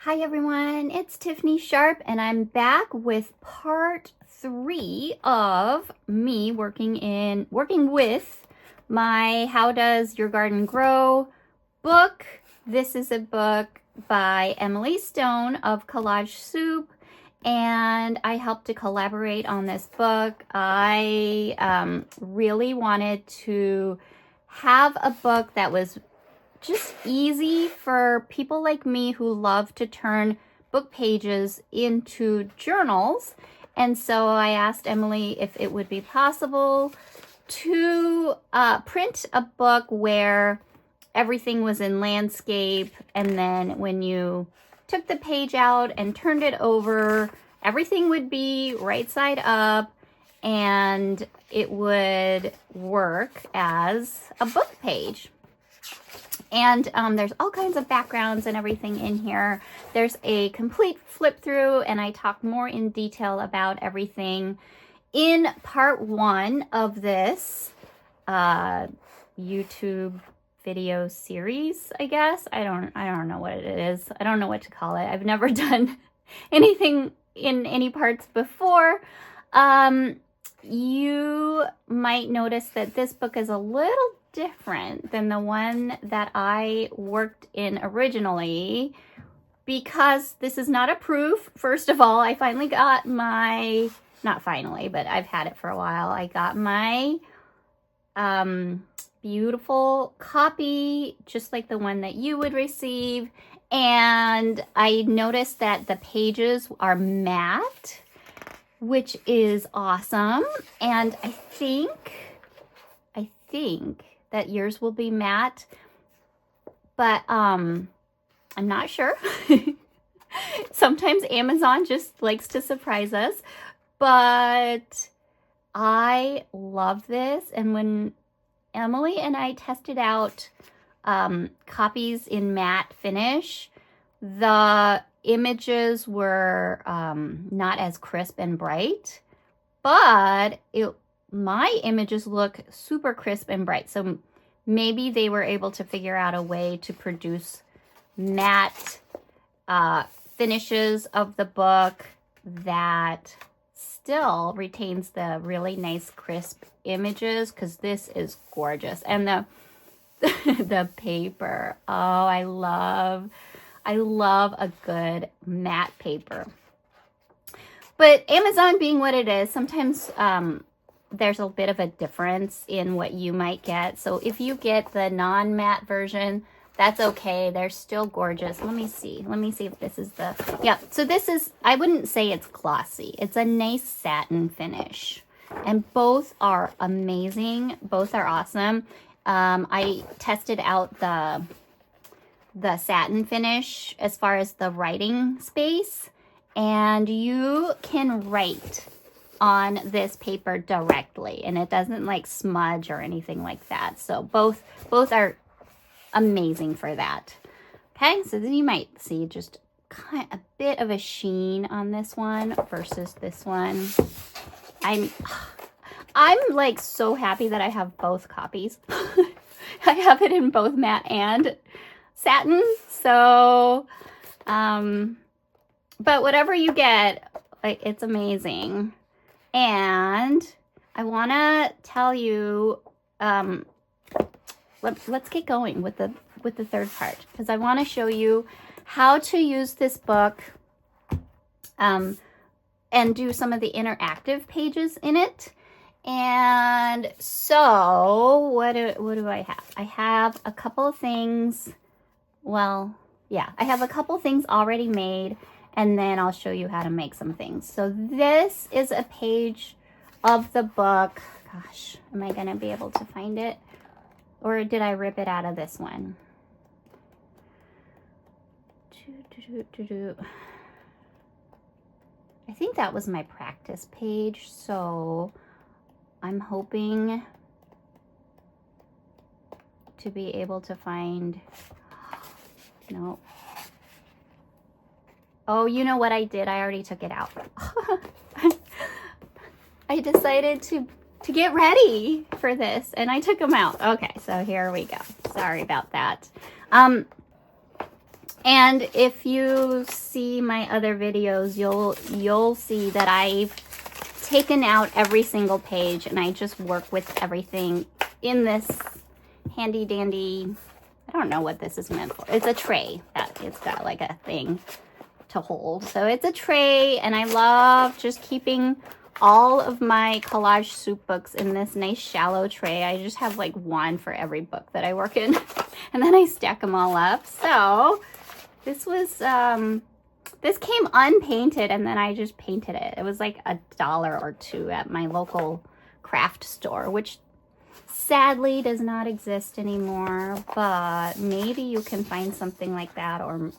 Hi everyone, it's Tiffany Sharp and I'm back with part 3 of me working with my How Does Your Garden Grow book. This is a book by Emilee Stone of Collage Soup, and I helped to collaborate on this book. I really wanted to have a book that was just easy for people like me who love to turn book pages into journals. And so I asked Emilee if it would be possible to print a book where everything was in landscape, and then when you took the page out and turned it over, everything would be right side up and it would work as a book page. And there's all kinds of backgrounds and everything in here. There's a complete flip through, and I talk more in detail about everything in part 1 of this YouTube video series, I guess. I don't know what it is. I don't know what to call it. I've never done anything in any parts before. You might notice that this book is a little different than the one that I worked in originally, because this is not a proof. First of all, I finally got my, not finally, but I've had it for a while. I got my beautiful copy, just like the one that you would receive. And I noticed that the pages are matte, which is awesome. And I think that yours will be matte, but I'm not sure. Sometimes Amazon just likes to surprise us, but I love this. And when Emilee and I tested out copies in matte finish, the images were not as crisp and bright, but my images look super crisp and bright. So maybe they were able to figure out a way to produce matte finishes of the book that still retains the really nice crisp images, because this is gorgeous. And the paper, oh, I love a good matte paper. But Amazon being what it is, sometimes there's a bit of a difference in what you might get. So if you get the non-matte version, that's okay. They're still gorgeous. Let me see if this is the, yeah. So this is, I wouldn't say it's glossy. It's a nice satin finish. And both are amazing. Both are awesome. I tested out the satin finish as far as the writing space, and you can write on this paper directly, and it doesn't like smudge or anything like that. So both are amazing for that. Okay, so then you might see just kind of a bit of a sheen on this one versus this one. I'm like so happy that I have both copies. I have it in both matte and satin. So but whatever you get, like, it's amazing. And I want to tell you, let's get going with the third part, because I want to show you how to use this book and do some of the interactive pages in it. And so what do I have? I have a couple of things. Well, yeah, I have a couple things already made, and then I'll show you how to make some things. So this is a page of the book. Gosh, am I going to be able to find it? Or did I rip it out of this one? I think that was my practice page. So I'm hoping to be able to find, no. Oh, you know what I did? I already took it out. I decided to get ready for this, and I took them out. Okay, so here we go. Sorry about that. And if you see my other videos, you'll see that I've taken out every single page and I just work with everything in this handy dandy, I don't know what this is meant for. It's a tray that it's got like a thing to hold. So it's a tray, and I love just keeping all of my Collage Soup books in this nice shallow tray. I just have like one for every book that I work in, and then I stack them all up. So this was, this came unpainted, and then I just painted it. It was like $1 or $2 at my local craft store, which sadly does not exist anymore, but maybe you can find something like that, or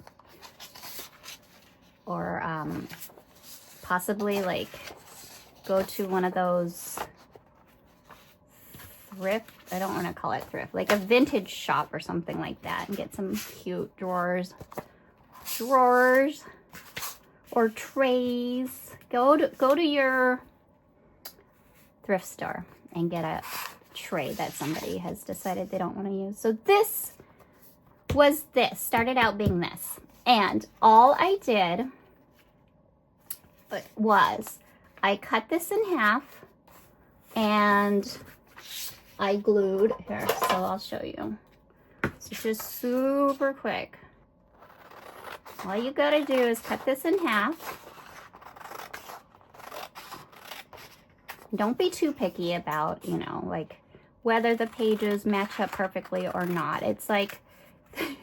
possibly like go to one of those thrift, I don't want to call it thrift, like a vintage shop or something like that, and get some cute drawers or trays. Go to your thrift store and get a tray that somebody has decided they don't want to use. So this started out being this, and all I did was I cut this in half and I glued here, so I'll show you. So just super quick. All you gotta do is cut this in half. Don't be too picky about, you know, like whether the pages match up perfectly or not. It's like,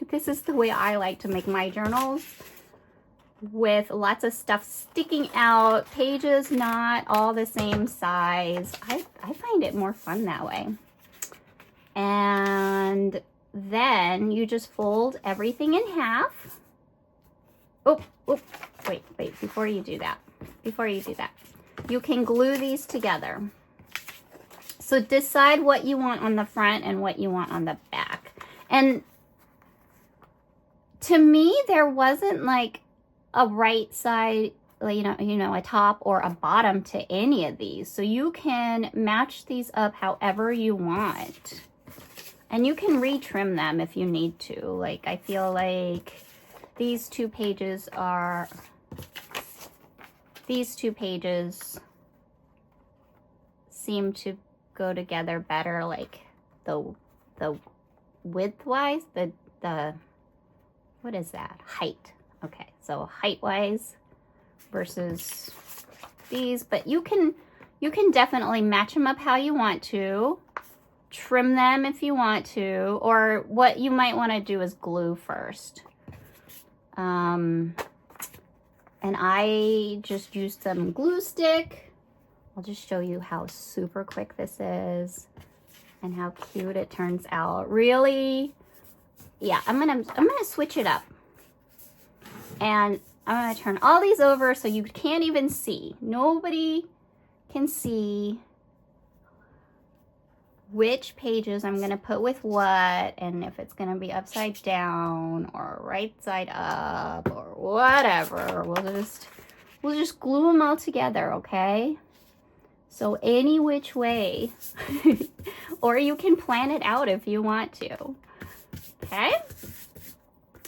this is the way I like to make my journals, with lots of stuff sticking out, pages not all the same size. I find it more fun that way. And then you just fold everything in half. Oh, wait, before you do that, you can glue these together. So decide what you want on the front and what you want on the back. And to me, there wasn't like a right side, you know, a top or a bottom to any of these. So you can match these up however you want. And you can retrim them if you need to. Like, I feel like these two pages seem to go together better, like the width-wise, the what is that? Height. Okay, so height-wise versus these, but you can definitely match them up how you want to, trim them if you want to, or what you might want to do is glue first. And I just used some glue stick. I'll just show you how super quick this is and how cute it turns out. Really, yeah, I'm gonna switch it up. And I'm going to turn all these over so you can't even see. Nobody can see which pages I'm going to put with what, and if it's going to be upside down or right side up or whatever. We'll just glue them all together, okay? So any which way. Or you can plan it out if you want to. Okay?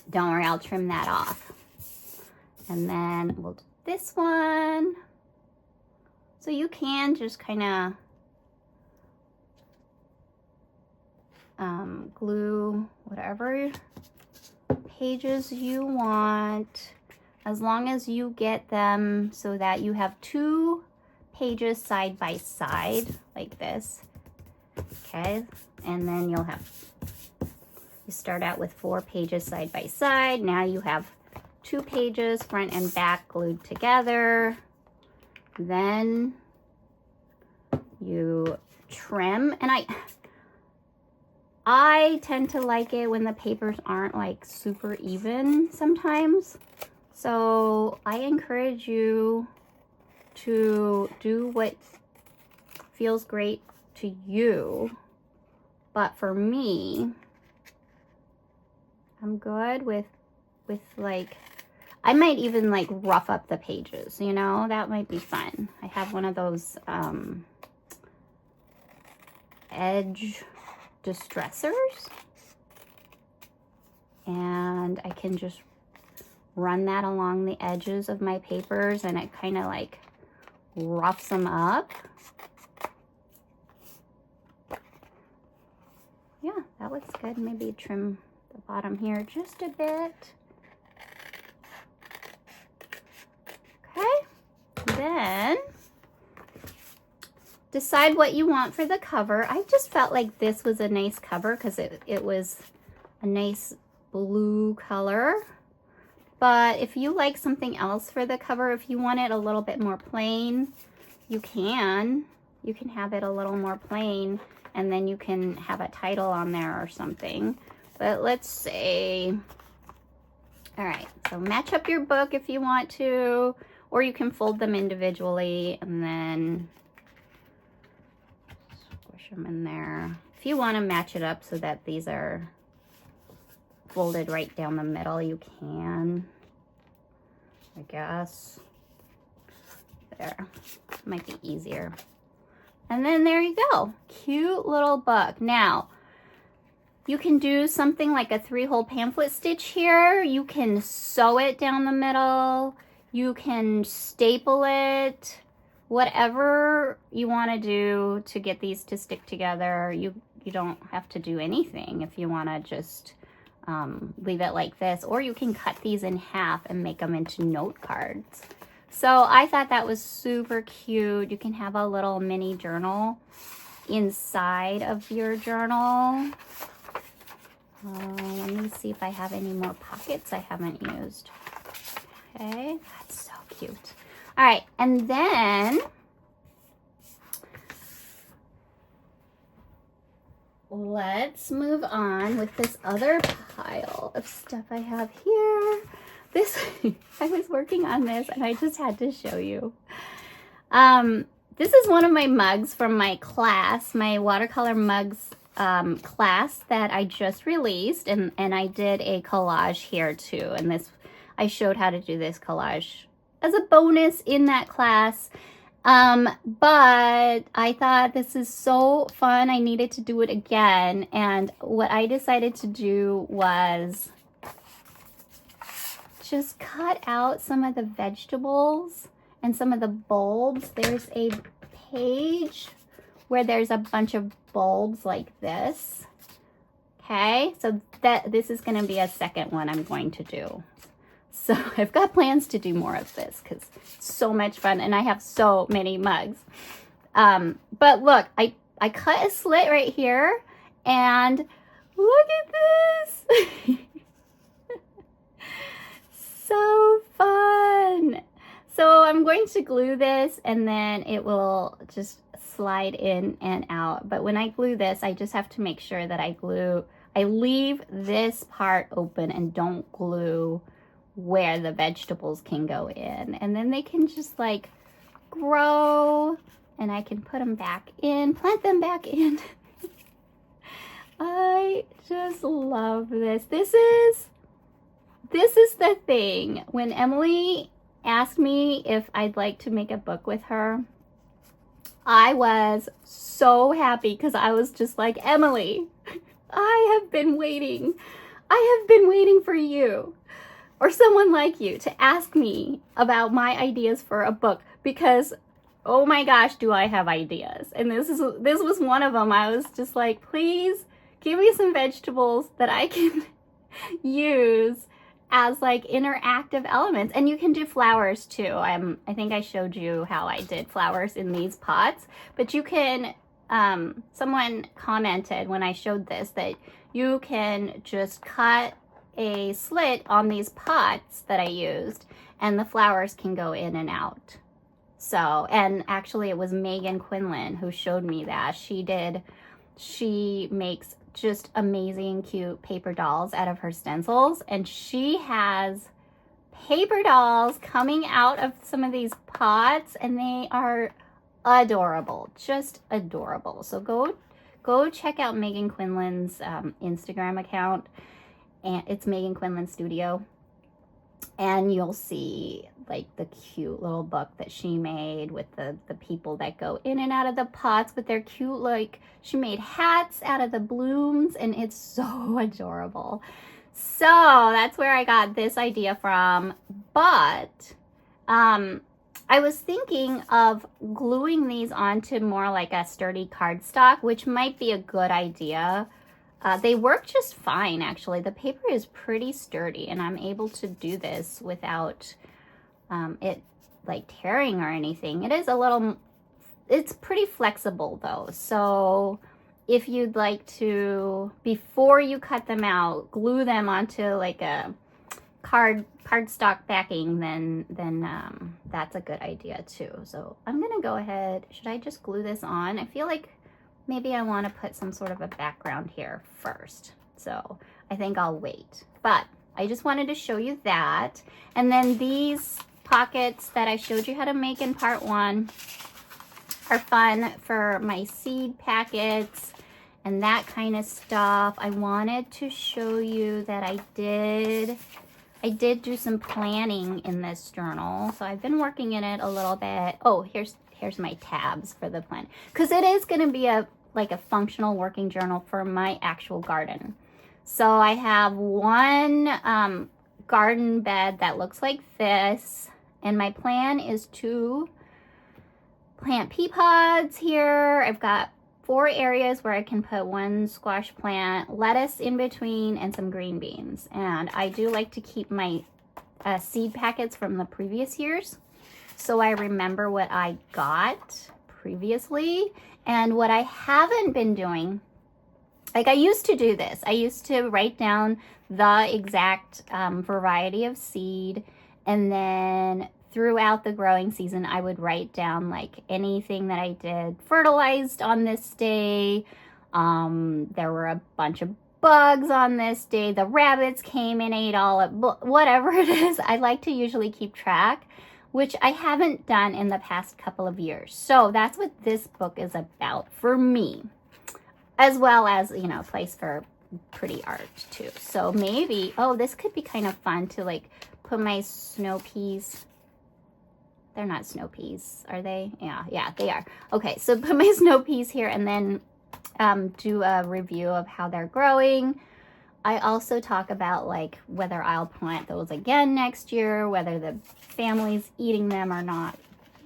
Don't worry, I'll trim that off. And then we'll do this one. So you can just kind of glue whatever pages you want, as long as you get them so that you have 2 pages side by side like this. Okay, and then you start out with 4 pages side by side. Now you have 2 pages front and back glued together. Then you trim, and I tend to like it when the papers aren't like super even sometimes. So I encourage you to do what feels great to you. But for me, I'm good with like, I might even like rough up the pages, you know, that might be fun. I have one of those edge distressors, and I can just run that along the edges of my papers, and it kind of like roughs them up. Yeah, that looks good. Maybe trim the bottom here just a bit. Okay, then decide what you want for the cover. I just felt like this was a nice cover because it was a nice blue color. But if you like something else for the cover, if you want it a little bit more plain, you can have it a little more plain, and then you can have a title on there or something. But let's say, all right, so match up your book if you want to, or you can fold them individually and then squish them in there. If you want to match it up so that these are folded right down the middle, you can, I guess. There, might be easier. And then there you go, cute little book. Now, you can do something like a 3-hole pamphlet stitch here. You can sew it down the middle. You can staple it. Whatever you want to do to get these to stick together. You don't have to do anything if you want to just leave it like this. Or you can cut these in half and make them into note cards. So I thought that was super cute. You can have a little mini journal inside of your journal. Let me see if I have any more pockets I haven't used. Okay, that's so cute. All right, and then let's move on with this other pile of stuff I have here. This, I was working on this and I just had to show you. This is one of my mugs from my class, my watercolor mugs class that I just released, and I did a collage here too. And this, I showed how to do this collage as a bonus in that class. But I thought this is so fun. I needed to do it again. And what I decided to do was just cut out some of the vegetables and some of the bulbs. There's a page where there's a bunch of bulbs like this. Okay, so this is going to be a second one I'm going to do. So I've got plans to do more of this because it's so much fun and I have so many mugs. But look, I cut a slit right here and look at this. So fun. So I'm going to glue this and then it will just slide in and out. But when I glue this, I just have to make sure that I leave this part open and don't glue where the vegetables can go in. And then they can just like grow and I can put them back in, plant them back in. I just love this. This is the thing. When Emilee asked me if I'd like to make a book with her, I was so happy because I was just like, Emilee, I have been waiting. I have been waiting for you or someone like you to ask me about my ideas for a book because, oh my gosh, do I have ideas. And this was one of them. I was just like, please give me some vegetables that I can use as like interactive elements. And you can do flowers too. I think I showed you how I did flowers in these pots, but you can, someone commented when I showed this that you can just cut a slit on these pots that I used and the flowers can go in and out. So, and actually it was Megan Quinlan who showed me that. She makes just amazing cute paper dolls out of her stencils, and she has paper dolls coming out of some of these pots and they are adorable, just adorable. So go check out Megan Quinlan's Instagram account, and it's Megan Quinlan Studio, and you'll see like the cute little book that she made with the people that go in and out of the pots, but they're cute. Like she made hats out of the blooms and it's so adorable. So that's where I got this idea from. But I was thinking of gluing these onto more like a sturdy cardstock, which might be a good idea. They work just fine, actually. The paper is pretty sturdy, and I'm able to do this without it like tearing or anything. It is a little, it's pretty flexible though. So if you'd like to, before you cut them out, glue them onto like a cardstock backing, then that's a good idea too. So I'm gonna go ahead. Should I just glue this on? I feel like maybe I want to put some sort of a background here first. So I think I'll wait. But I just wanted to show you that. And then these pockets that I showed you how to make in part 1 are fun for my seed packets and that kind of stuff. I wanted to show you that I did do some planning in this journal. So I've been working in it a little bit. Oh, here's my tabs for the plan, because it is going to be like a functional working journal for my actual garden. So I have one garden bed that looks like this, and my plan is to plant pea pods here. I've got 4 areas where I can put 1 squash plant, lettuce in between, and some green beans. And I do like to keep my seed packets from the previous years, so I remember what I got previously. And what I haven't been doing, like I used to do this. I used to write down the exact variety of seed, and then throughout the growing season, I would write down like anything that I did fertilized on this day. There were a bunch of bugs on this day. The rabbits came and ate all of, whatever it is. I like to usually keep track, which I haven't done in the past couple of years. So that's what this book is about for me, as well as, you know, a place for pretty art too. So maybe, oh, this could be kind of fun to like put my snow peas. They're not snow peas, are they? Yeah, they are. Okay, so put my snow peas here and then do a review of how they're growing. I also talk about like whether I'll plant those again next year, whether the family's eating them or not,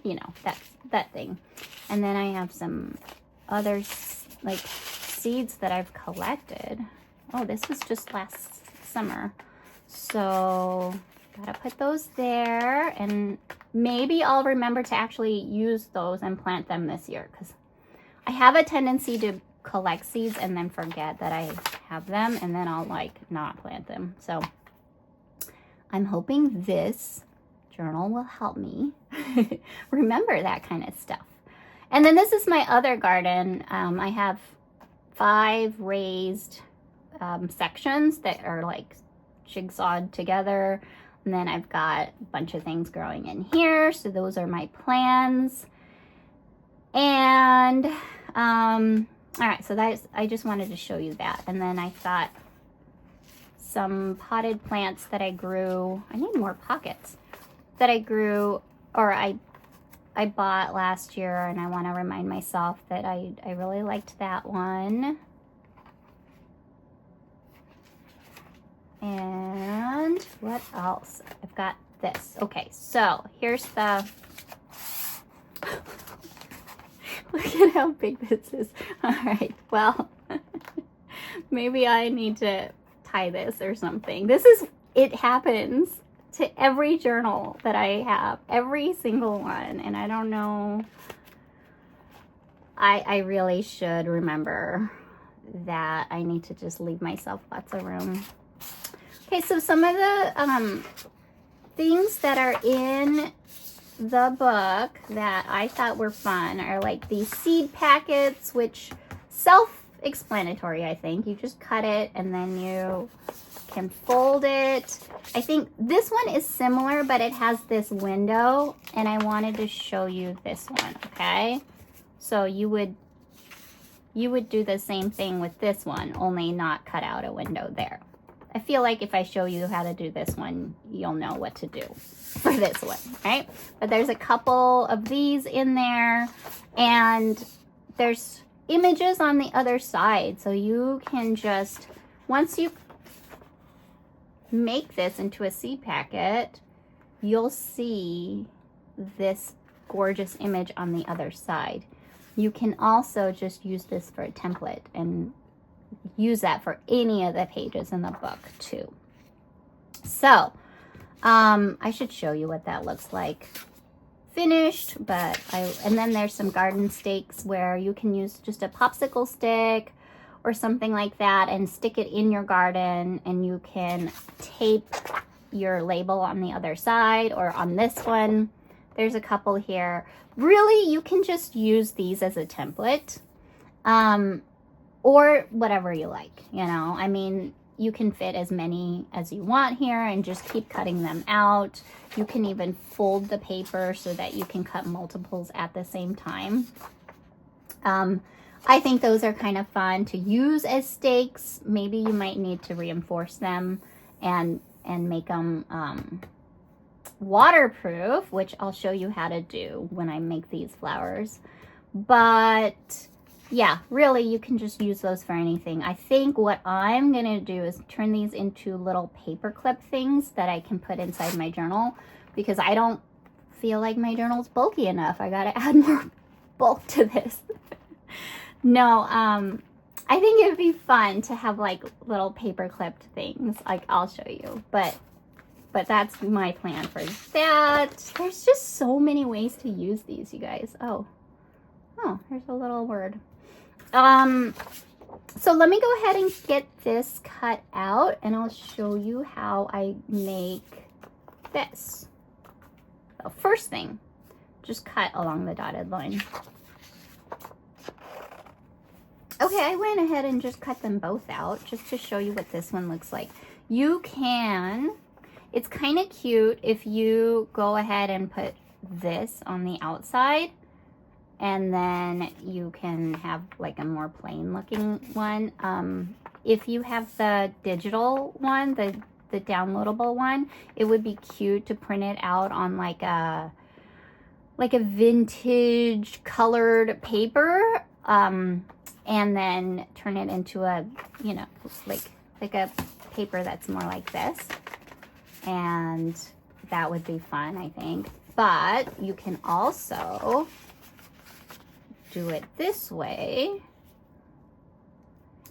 you know, that thing. And then I have some other like seeds that I've collected. Oh, this was just last summer. So gotta put those there, and maybe I'll remember to actually use those and plant them this year, because I have a tendency to collect seeds and then forget that I have them, and then I'll like not plant them. So I'm hoping this journal will help me remember that kind of stuff. And then this is my other garden. I have 5 raised sections that are like jigsawed together. And then I've got a bunch of things growing in here. So those are my plans. And, all right, so I just wanted to show you that. And then I've got some potted plants that I grew. I need more pockets that I grew, or I bought last year, and I want to remind myself that I really liked that one. And what else? I've got this. Okay, so here's the look at how big this is. All right, well, maybe I need to tie this or something. It happens to every journal that I have, every single one, and I don't know. I really should remember that I need to just leave myself lots of room. Okay, so some of the things that are in the book that I thought were fun are like these seed packets, which self-explanatory, I think. You just cut it and then you can fold it. I think this one is similar, but it has this window, and I wanted to show you this one, okay? So you would do the same thing with this one, only not cut out a window there. I feel like if I show you how to do this one, you'll know what to do for this one, right? But there's a couple of these in there, and there's images on the other side. So you can just, once you make this into a seed packet, you'll see this gorgeous image on the other side. You can also just use this for a template and use that for any of the pages in the book too. So I should show you what that looks like finished, but and then there's some garden stakes where you can use just a popsicle stick or something like that and stick it in your garden, and you can tape your label on the other side or on this one. There's a couple here. Really, you can just use these as a template, or whatever you like, you know. I mean, you can fit as many as you want here and just keep cutting them out. You can even fold the paper so that you can cut multiples at the same time. I think those are kind of fun to use as stakes. Maybe you might need to reinforce them and make them waterproof, which I'll show you how to do when I make these flowers. But yeah, really, you can just use those for anything. I think what I'm gonna do is turn these into little paper clip things that I can put inside my journal, because I don't feel like my journal's bulky enough. I gotta add more bulk to this. No, I think it would be fun to have like little paper clipped things. Like, I'll show you, but that's my plan for that. There's just so many ways to use these, you guys. Oh, here's a little word. So let me go ahead and get this cut out, and I'll show you how I make this. So first thing, just cut along the dotted line. Okay, I went ahead and just cut them both out just to show you what this one looks like. You can, it's kind of cute if you go ahead and put this on the outside, and then you can have like a more plain looking one. If you have the digital one, the downloadable one, it would be cute to print it out on like a vintage colored paper, and then turn it into a, you know, like a paper that's more like this. And that would be fun, I think. But you can also do it this way.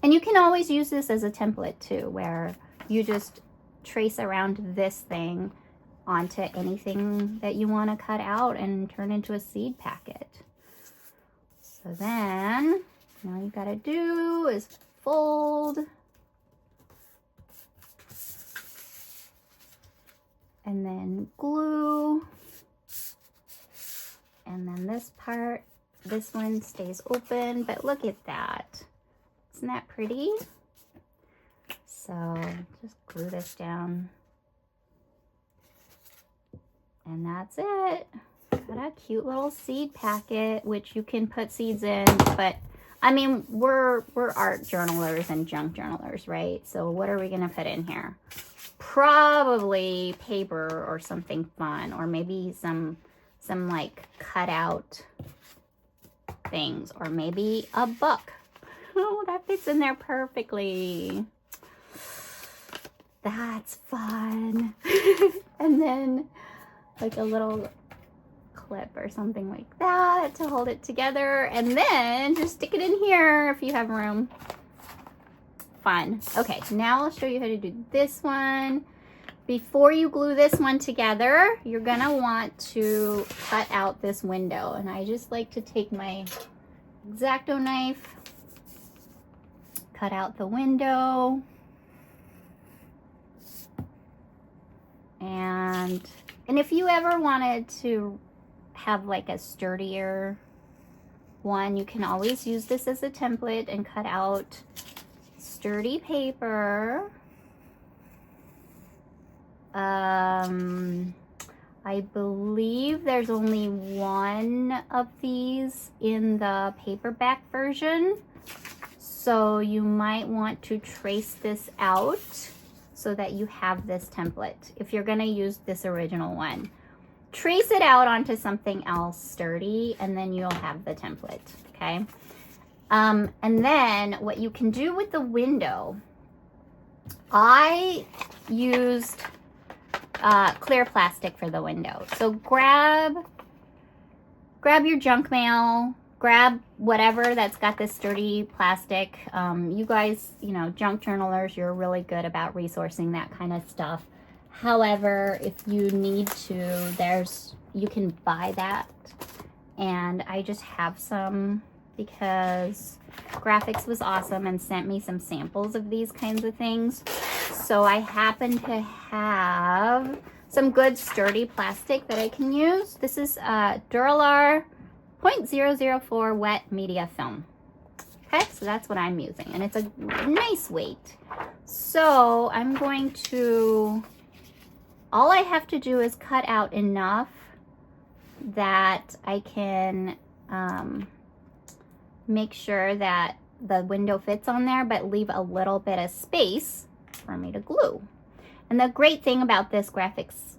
And you can always use this as a template too, where you just trace around this thing onto anything that you want to cut out and turn into a seed packet. So then, all you gotta do is fold, and then glue, and then this part, this one stays open, but look at that. Isn't that pretty? So just glue this down, and that's it. Got a cute little seed packet, which you can put seeds in, but I mean, we're art journalers and junk journalers, right? So what are we gonna put in here? Probably paper or something fun, or maybe some like cutout things, or maybe a book. Oh, that fits in there perfectly. That's fun. And then like a little clip or something like that to hold it together, and then just stick it in here if you have room. Fun. Okay, now I'll show you how to do this one. Before you glue this one together, you're gonna want to cut out this window, and I just like to take my X-Acto knife, cut out the window, and if you ever wanted to have like a sturdier one, you can always use this as a template and cut out sturdy paper. I believe there's only one of these in the paperback version, so you might want to trace this out so that you have this template if you're going to use this original one. Trace it out onto something else sturdy, and then you'll have the template, okay? And then what you can do with the window I used clear plastic for the window. So grab your junk mail, grab whatever that's got this sturdy plastic. You guys, you know, junk journalers, you're really good about resourcing that kind of stuff. However, if you need to, you can buy that. And I just have some because Graphics was awesome and sent me some samples of these kinds of things. So I happen to have some good sturdy plastic that I can use. This is Duralar 0.004 wet media film. Okay, so that's what I'm using, and it's a nice weight. So I'm going to, all I have to do is cut out enough that I can make sure that the window fits on there, but leave a little bit of space for me to glue. And the great thing about this graphics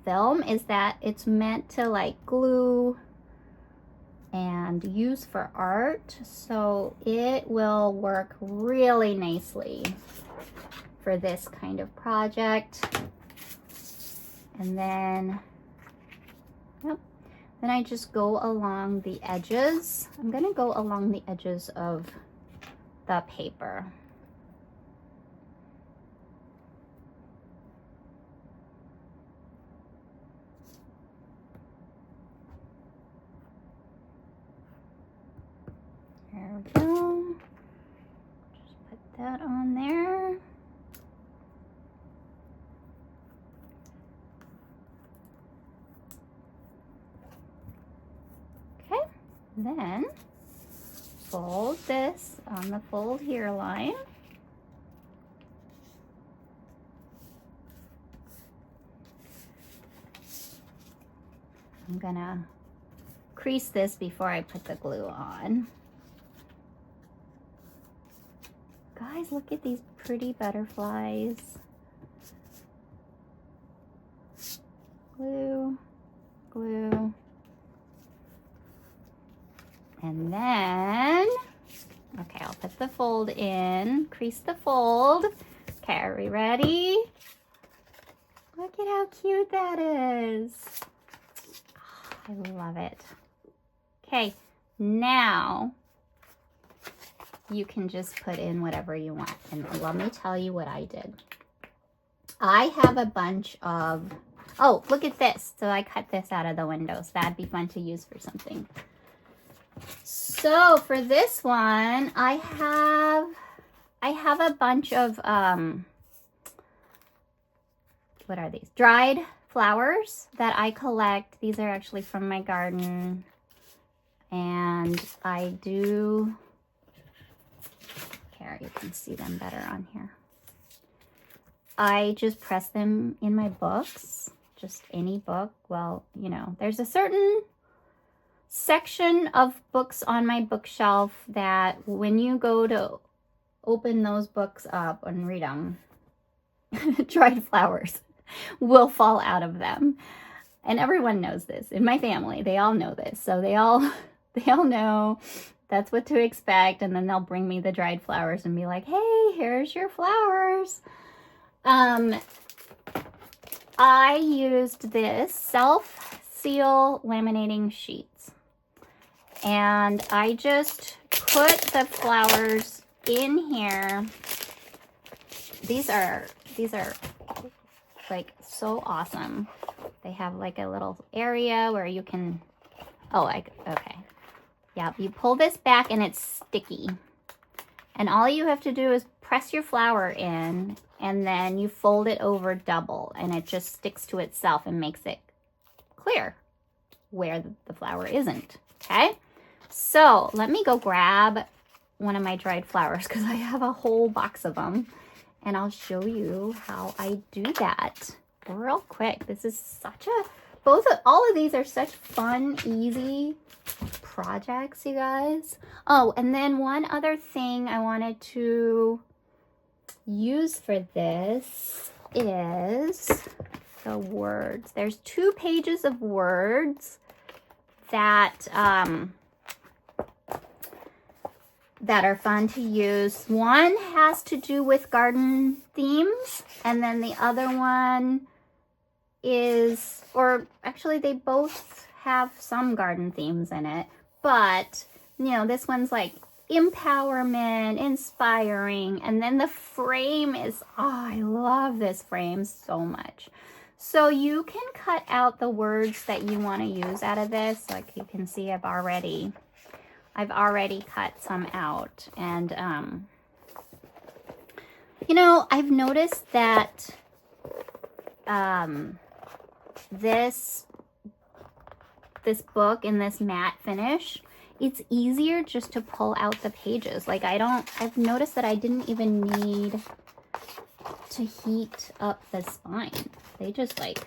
film is that it's meant to like glue and use for art, so it will work really nicely for this kind of project. And then, yep, then I just go along the edges. I'm gonna go along the edges of the paper. There we go. Just put that on there. Okay, then fold this on the fold here line. I'm gonna crease this before I put the glue on. Guys, look at these pretty butterflies. Glue, glue. And then, okay, I'll put the fold in, crease the fold. Okay, are we ready? Look at how cute that is. Oh, I love it. Okay, now you can just put in whatever you want. And let me tell you what I did. I have a bunch of, oh, look at this. So I cut this out of the window. So that'd be fun to use for something. So for this one, I have a bunch of, what are these? Dried flowers that I collect. These are actually from my garden. And I do, here, you can see them better on here. I just press them in my books, just any book. Well, you know, there's a certain section of books on my bookshelf that when you go to open those books up and read them, dried flowers will fall out of them. And everyone knows this. In my family, they all know this. So they all know that's what to expect. And then they'll bring me the dried flowers and be like, hey, here's your flowers. I used this self-seal laminating sheets. And I just put the flowers in here. These are like so awesome. They have like a little area where you can, okay. Yeah, you pull this back and it's sticky. And all you have to do is press your flower in and then you fold it over double and it just sticks to itself and makes it clear where the flower isn't, okay? So let me go grab one of my dried flowers because I have a whole box of them and I'll show you how I do that real quick. This is such a, all of these are such fun, easy projects, you guys. Oh, and then one other thing I wanted to use for this is the words. There's 2 pages of words that that are fun to use. One has to do with garden themes, and then the other one is, or actually they both have some garden themes in it, but you know, this one's like empowerment, inspiring, and then the frame is, oh, I love this frame so much. So you can cut out the words that you want to use out of this. Like you can see I've already cut some out. And you know, I've noticed that this book in this matte finish, it's easier just to pull out the pages. Like I've noticed that I didn't even need to heat up the spine. They just like,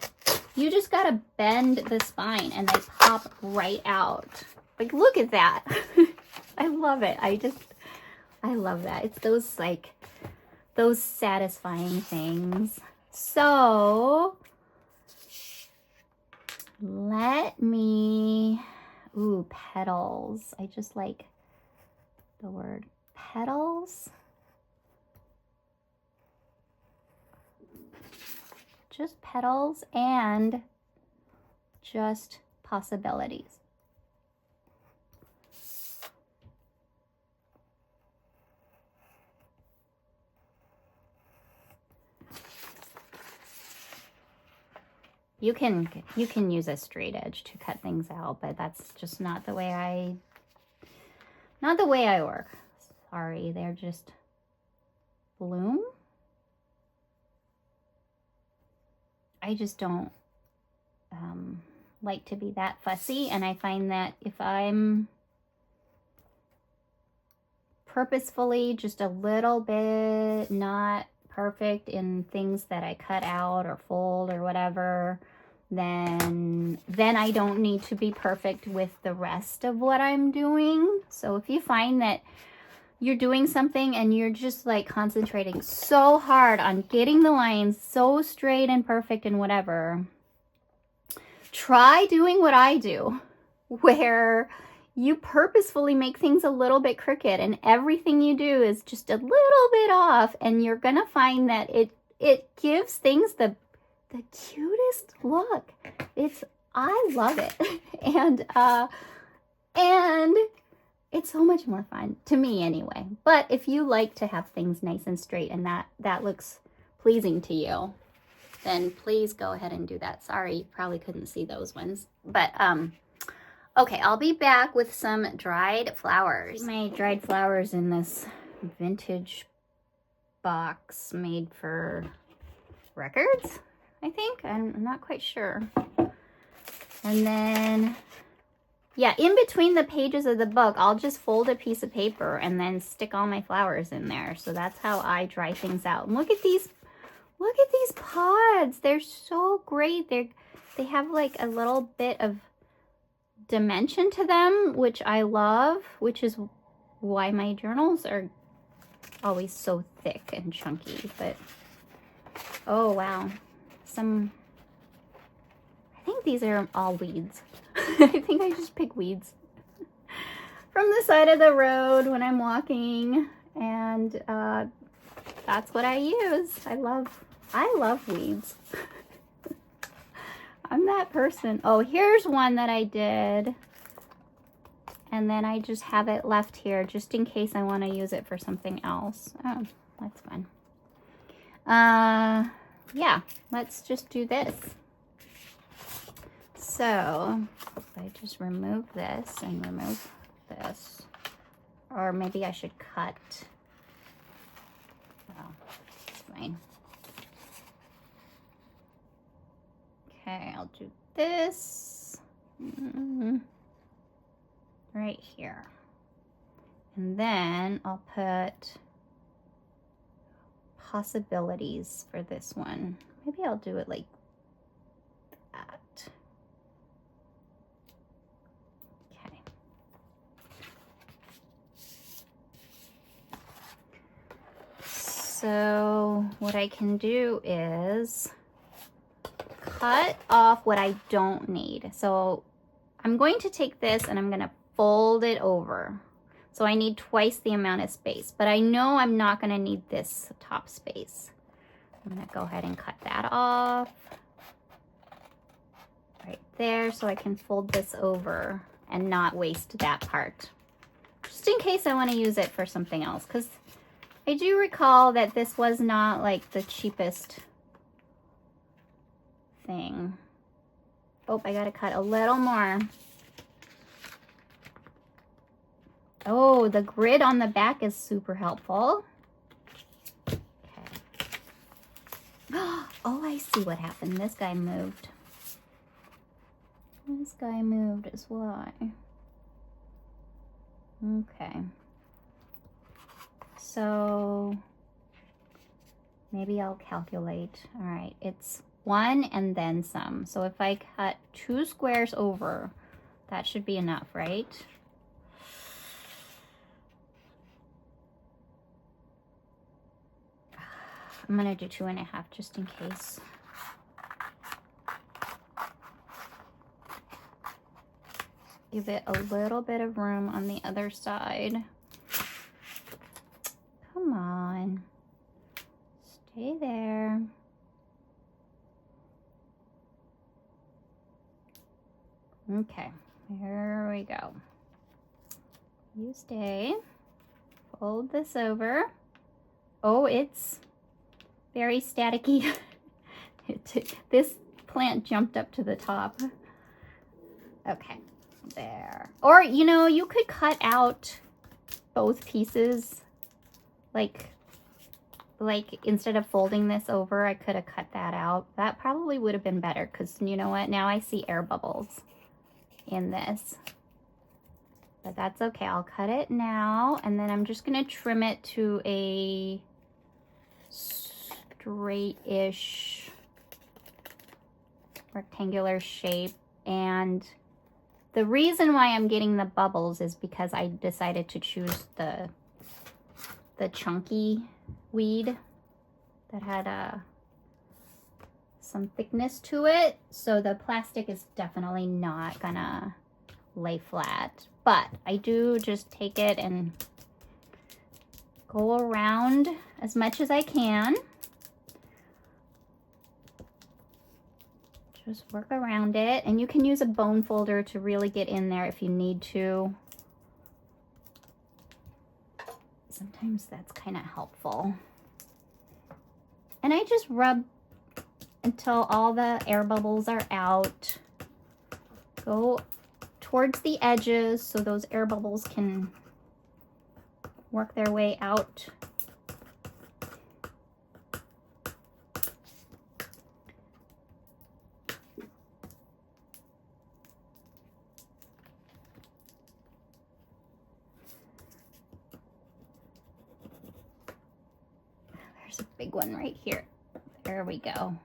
you just gotta bend the spine and they pop right out. Like, look at that. I love it. I love that. It's those like, those satisfying things. So let me, ooh, petals. I just like the word petals. Just petals and just possibilities. You can use a straight edge to cut things out, but that's just not the way I work. Sorry, they're just bloom. I just don't like to be that fussy, and I find that if I'm purposefully just a little bit not perfect in things that I cut out or fold or whatever, then I don't need to be perfect with the rest of what I'm doing. So if you find that you're doing something and you're just like concentrating so hard on getting the lines so straight and perfect and whatever, try doing what I do, where you purposefully make things a little bit crooked and everything you do is just a little bit off, and you're gonna find that it gives things the cutest look. I love it. and it's so much more fun, to me anyway. But if you like to have things nice and straight and that looks pleasing to you, then please go ahead and do that. Sorry, you probably couldn't see those ones. But, okay, I'll be back with some dried flowers. My dried flowers in this vintage box made for records, I think. I'm not quite sure. And then, yeah, in between the pages of the book, I'll just fold a piece of paper and then stick all my flowers in there. So that's how I dry things out. And look at these pods. They're so great. They have like a little bit of dimension to them, which I love, which is why my journals are always so thick and chunky. But oh wow, I think these are all weeds. I think I just pick weeds from the side of the road when I'm walking, and that's what I use. I love weeds. I'm that person. Oh, here's one that I did, and then I just have it left here just in case I want to use it for something else. Oh, that's fun. Yeah, let's just do this. So I just remove this and remove this, or maybe I should cut. Oh, it's fine. Okay, I'll do this right here. And then I'll put possibilities for this one. Maybe I'll do it like that. Okay. So what I can do is cut off what I don't need. So I'm going to take this and I'm going to fold it over. So I need twice the amount of space, but I know I'm not gonna need this top space. I'm gonna go ahead and cut that off right there so I can fold this over and not waste that part. Just in case I wanna use it for something else, because I do recall that this was not like the cheapest thing. Oh, I gotta cut a little more. Oh, the grid on the back is super helpful. Okay. Oh, I see what happened. This guy moved. This guy moved is why. Okay. So maybe I'll calculate. All right, it's 1 and then some. So if I cut 2 squares over, that should be enough, right? I'm gonna do 2.5 just in case. Give it a little bit of room on the other side. Come on, stay there. Okay, here we go. You stay. Fold this over. Oh, it's very staticky. This plant jumped up to the top. Okay, there. Or, you know, you could cut out both pieces. Like instead of folding this over, I could have cut that out. That probably would have been better because you know what? Now I see air bubbles in this. But that's okay. I'll cut it now, and then I'm just going to trim it to a straight-ish rectangular shape. And the reason why I'm getting the bubbles is because I decided to choose the chunky weed that had some thickness to it. So the plastic is definitely not gonna lay flat. But I do just take it and go around as much as I can. Just work around it. And you can use a bone folder to really get in there if you need to. Sometimes that's kind of helpful. And I just rub until all the air bubbles are out. Go towards the edges so those air bubbles can work their way out. There's a big one right here. There we go.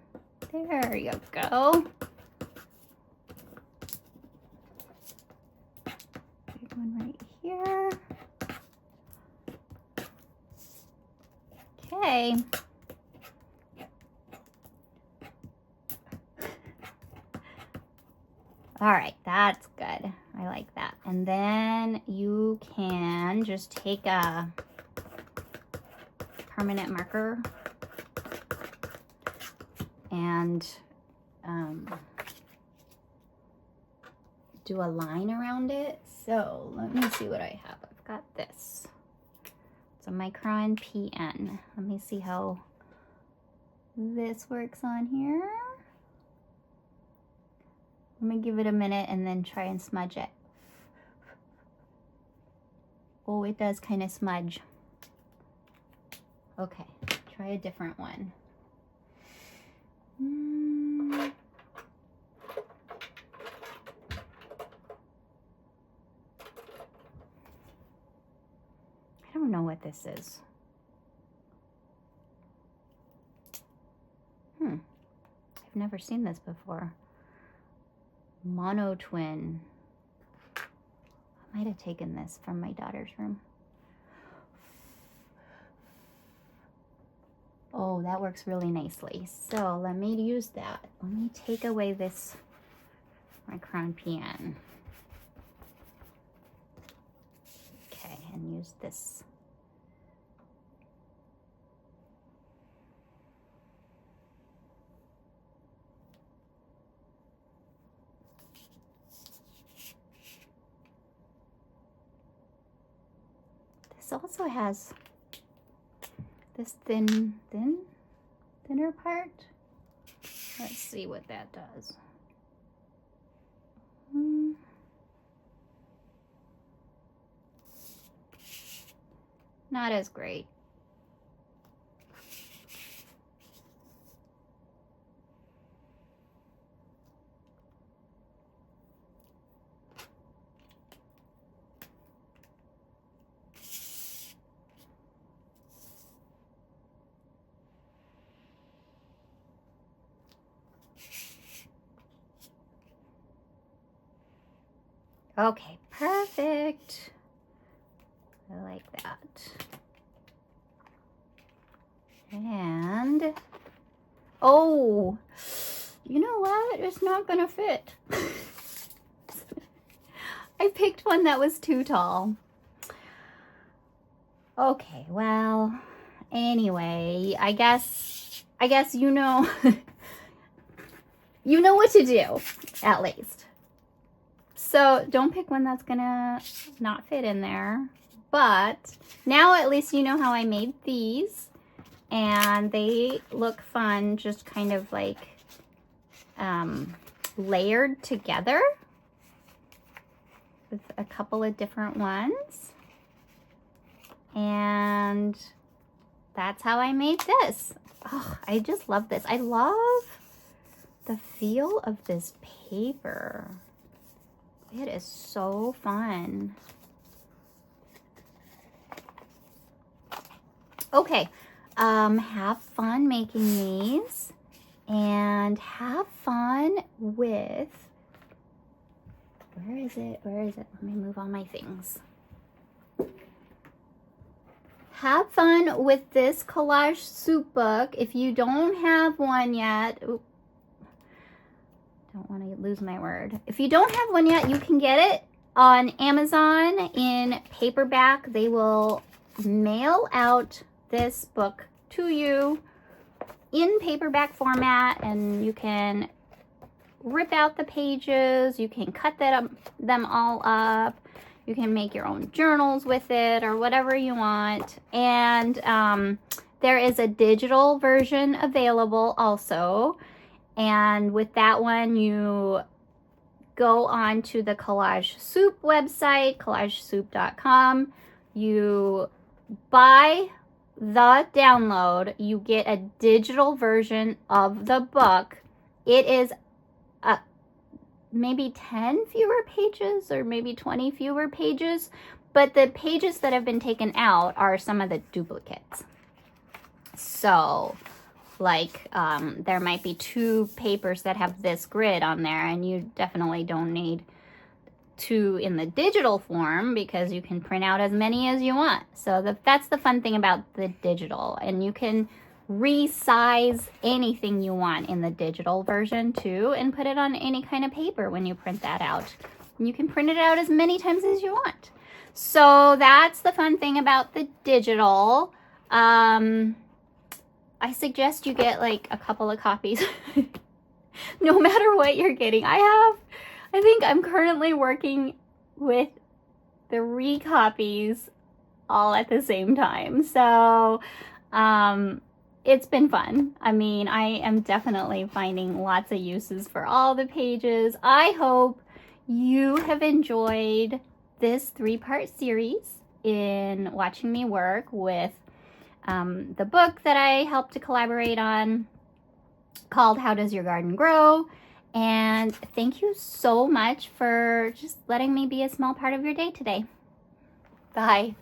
There you go. Big one right here. Okay. All right, that's good. I like that. And then you can just take a permanent marker and do a line around it. So let me see what I have. I've got this. It's a Micron PN. Let me see how this works on here. Let me give it a minute and then try and smudge it. Oh, it does kind of smudge. Okay, try a different one. I don't know what this is. I've never seen this before. Mono twin. I might have taken this from my daughter's room. Oh, that works really nicely. So let me use that. Let me take away this Micron PN. Okay, and use this. This also has this thinner part. Let's see what that does. Not as great. Okay, perfect. I like that. And, oh, you know what? It's not gonna fit. I picked one that was too tall. Okay, well, anyway, I guess you know, you know what to do, at least. So don't pick one that's gonna not fit in there. But now at least you know how I made these. And they look fun, just kind of like layered together with a couple of different ones. And that's how I made this. Oh, I just love this. I love the feel of this paper. It is so fun. Okay, have fun making these and have fun with, where is it? Let me move all my things. Have fun with this Collage Soup book. If you don't have one yet, don't want to lose my word. If you don't have one yet, you can get it on Amazon in paperback. They will mail out this book to you in paperback format, and you can rip out the pages, you can cut them all up, you can make your own journals with it or whatever you want. And there is a digital version available also. And with that one, you go on to the Collage Soup website, collagesoup.com. You buy the download, you get a digital version of the book. It is maybe 10 fewer pages or maybe 20 fewer pages, but the pages that have been taken out are some of the duplicates. So like there might be 2 papers that have this grid on there, and you definitely don't need 2 in the digital form because you can print out as many as you want. So that's the fun thing about the digital, and you can resize anything you want in the digital version too and put it on any kind of paper when you print that out. And you can print it out as many times as you want. So that's the fun thing about the digital. I suggest you get like a couple of copies no matter what you're getting. I think I'm currently working with 3 copies all at the same time. So it's been fun. I mean, I am definitely finding lots of uses for all the pages. I hope you have enjoyed this 3-part series in watching me work with the book that I helped to collaborate on called How Does Your Garden Grow? And thank you so much for just letting me be a small part of your day today. Bye.